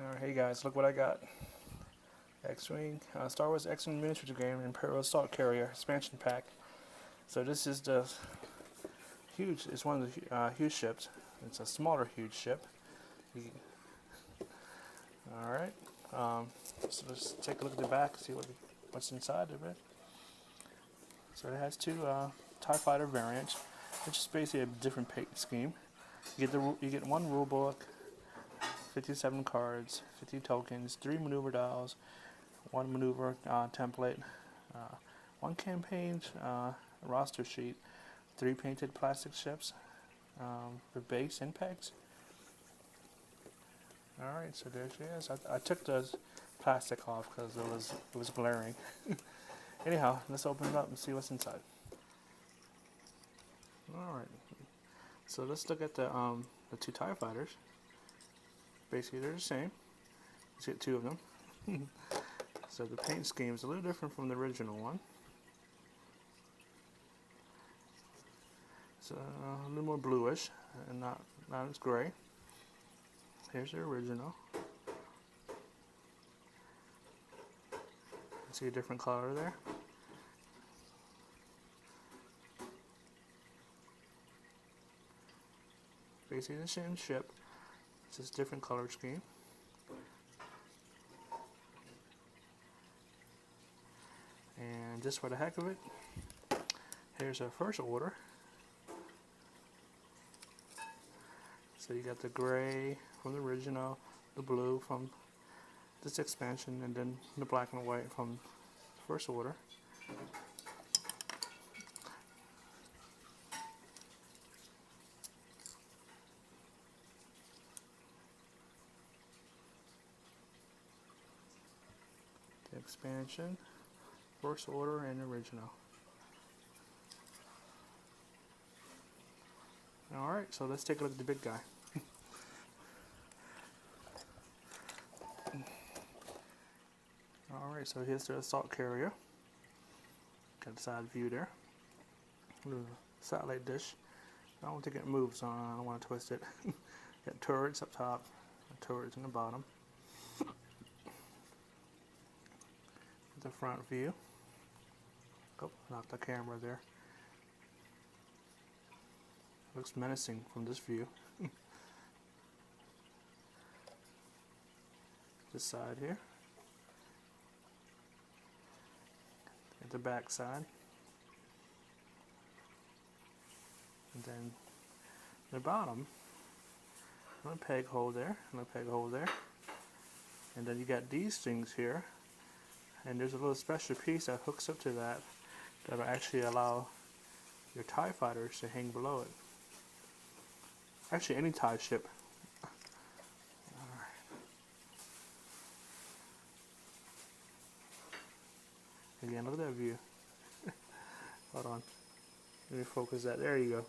Alright, hey guys, look what I got. X-Wing, Star Wars X-Wing miniature game, Imperial Assault Carrier expansion pack. So this is the huge, it's one of the huge ships. It's a smaller huge ship. Alright, so let's take a look at the back, see what's inside of it. So it has two TIE Fighter variants, which is basically a different paint scheme. You get one rule book, 57 cards, 50 tokens, 3 maneuver dials, 1 maneuver template, 1 campaign roster sheet, 3 painted plastic ships for base and pegs. Alright, so there she is. I took the plastic off because it was glaring. Anyhow, let's open it up and see what's inside. Alright, so let's look at the two TIE Fighters. Basically, they're the same. Let's get 2 of them. So the paint scheme is a little different from the original one. It's a little more bluish and not as gray. Here's the original. See a different color there. Basically the same ship. It's just different color scheme. And just for the heck of it, here's our first order. So you got the gray from the original, the blue from this expansion, and then the black and white from the first order. The expansion, first order, and original. Alright, so let's take a look at the big guy. Alright, so here's the assault carrier. Got the side view there. Little satellite dish. I don't think it moves, so I don't want to twist it. Got turrets up top, turrets in the bottom. The front view. Oh, knocked the camera there. Looks menacing from this view. This side here. At the back side. And then the bottom. Another peg hole there, another peg hole there. And then you got these things here. And there's a little special piece that hooks up to that will actually allow your TIE Fighters to hang below it. Actually, any TIE ship. Again, look at that view. Hold on. Let me focus that. There you go.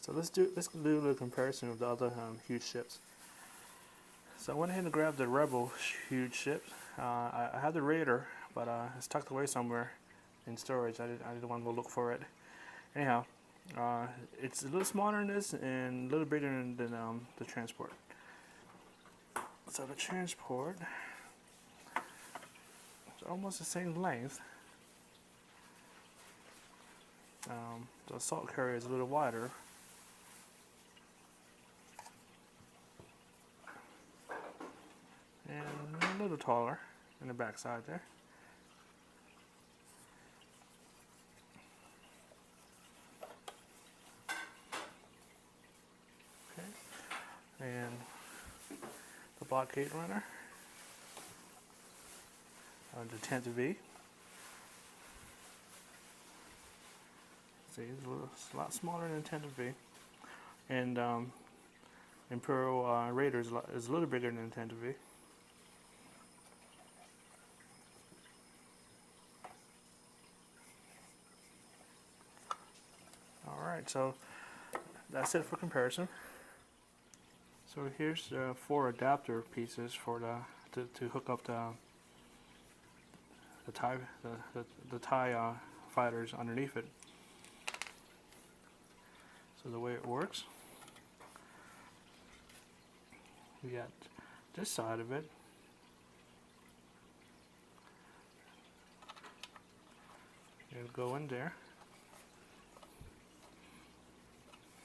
So let's do a little comparison with the other huge ships. So I went ahead and grabbed the Rebel huge ship. I had the Raider, but it's tucked away somewhere in storage. I didn't want to go look for it. Anyhow, it's a little smaller than this and a little bigger than the transport. So the transport is almost the same length. The assault carrier is a little wider. And a little taller in the back side there. Okay. And the blockade runner. The 10th V. See, it's a lot smaller than 10th V. And Imperial Raider is a little bigger than 10th V. Alright, so that's it for comparison. So here's 4 adapter pieces for to hook up the TIE Fighters underneath it. So the way it works, we got this side of it. It'll go in there.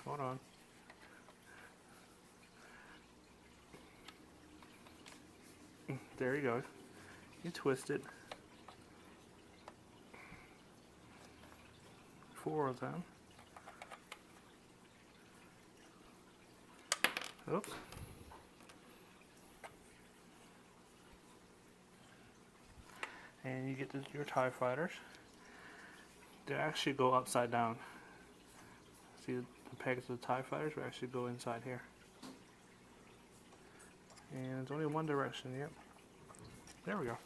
Hold on. There you go. You twist it. 4 of them. Oops. And you get your TIE fighters. They actually go upside down. See the pegs of the TIE fighters will actually go inside here. And it's only one direction, yep. There we go.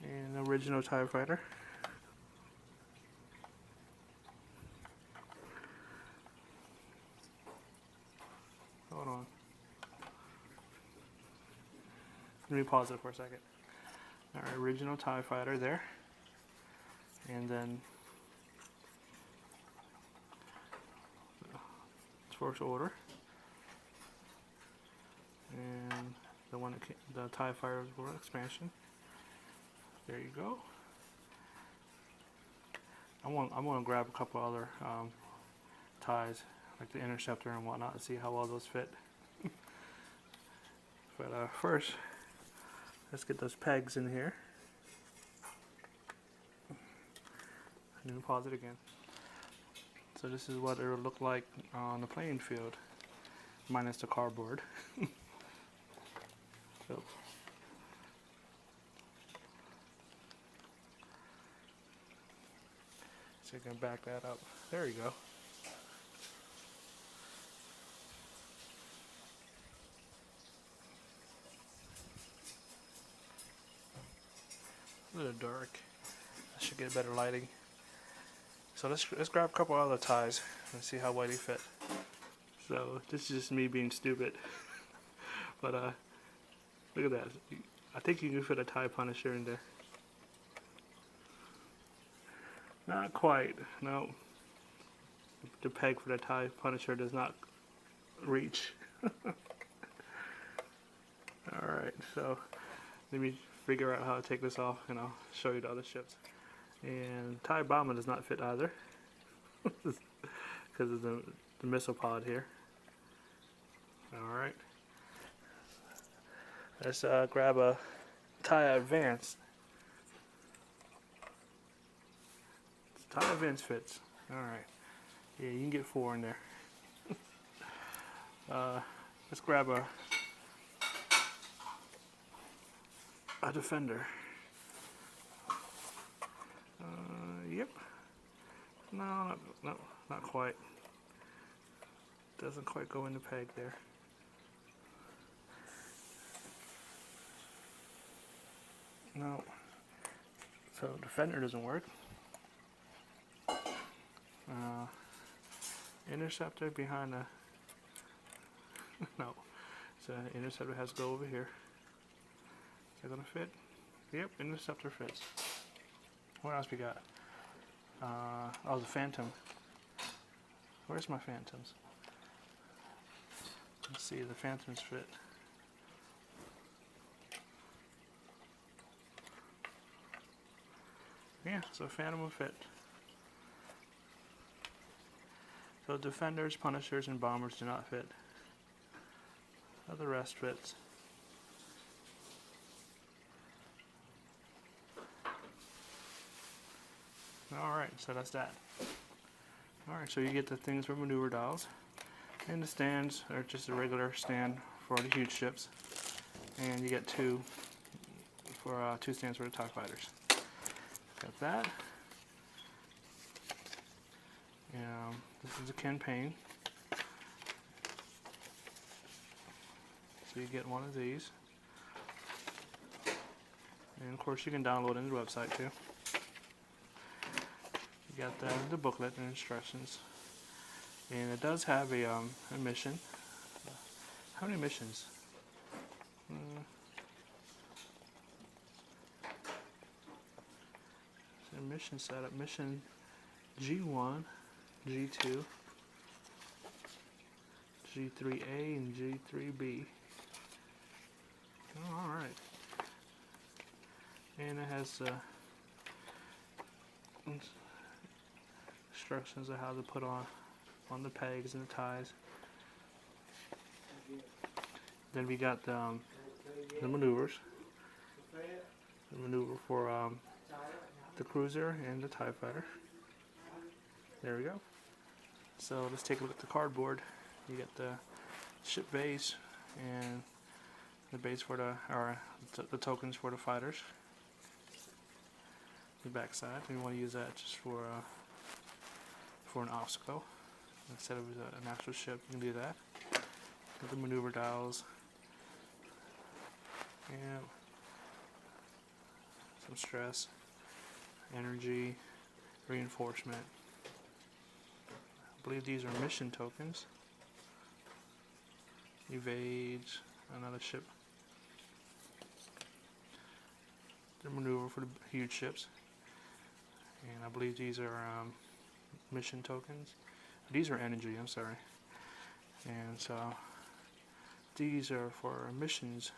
And original TIE fighter. Hold on. Let me pause it for a second. Our original TIE fighter there. And then First Order. And the one that came, the TIE Fighter World Expansion. There you go. I'm gonna grab a couple other ties, like the Interceptor and whatnot, and see how well those fit. But first, let's get those pegs in here. And then pause it again. So this is what it would look like on the playing field, minus the cardboard. So you can back that up. There you go. A little dark. I should get better lighting. So let's grab a couple other ties and see how well they fit. So this is just me being stupid. But look at that. I think you can fit a tie Punisher in there. Not quite. No. The peg for the tie Punisher does not reach. Alright, so let me figure out how to take this off and I'll show you the other ships. And TIE Bomber does not fit either because of the missile pod here. Alright. Let's grab a TIE Advance. TIE Advance fits. Alright. Yeah, you can get 4 in there. Let's grab a Defender. Yep. No, not quite. Doesn't quite go in the peg there. No. So Defender doesn't work. Interceptor behind the no. So Interceptor has to go over here. Is that gonna fit? Yep, Interceptor fits. What else we got? Oh, the Phantom. Where's my Phantoms? Let's see, the Phantoms fit. Yeah, so Phantom will fit. So Defenders, Punishers, and Bombers do not fit. But the rest fits. Alright, so that's that. Alright, so you get the things for maneuver dials. And the stands are just a regular stand for the huge ships. And you get 2 for 2 stands for the TIE fighters. Got that. This is a campaign. So you get one of these. And of course you can download it on the website too. You got the booklet and instructions. And it does have a mission. How many missions? Mission setup. Mission G1. G2, G3A, and G3B. Oh, alright. And it has instructions on how to put on the pegs and the ties. Then we got the maneuvers. The maneuver for the cruiser and the TIE fighter. There we go. So let's take a look at the cardboard. You get the ship base and the base for the tokens for the fighters. The back side. We want to use that just for an obstacle instead of an actual ship. You can do that. Get the maneuver dials and some stress, energy, reinforcement. I believe these are mission tokens. Evade, another ship. The maneuver for the huge ships. And I believe these are mission tokens. These are energy, I'm sorry. And so these are for missions.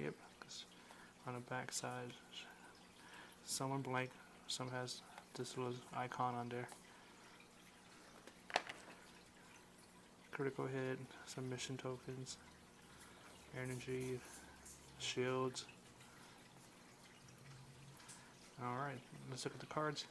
Yep, on the back side, some are blank, some has this little icon on there. Critical hit, some mission tokens, energy, shields. Alright, let's look at the cards.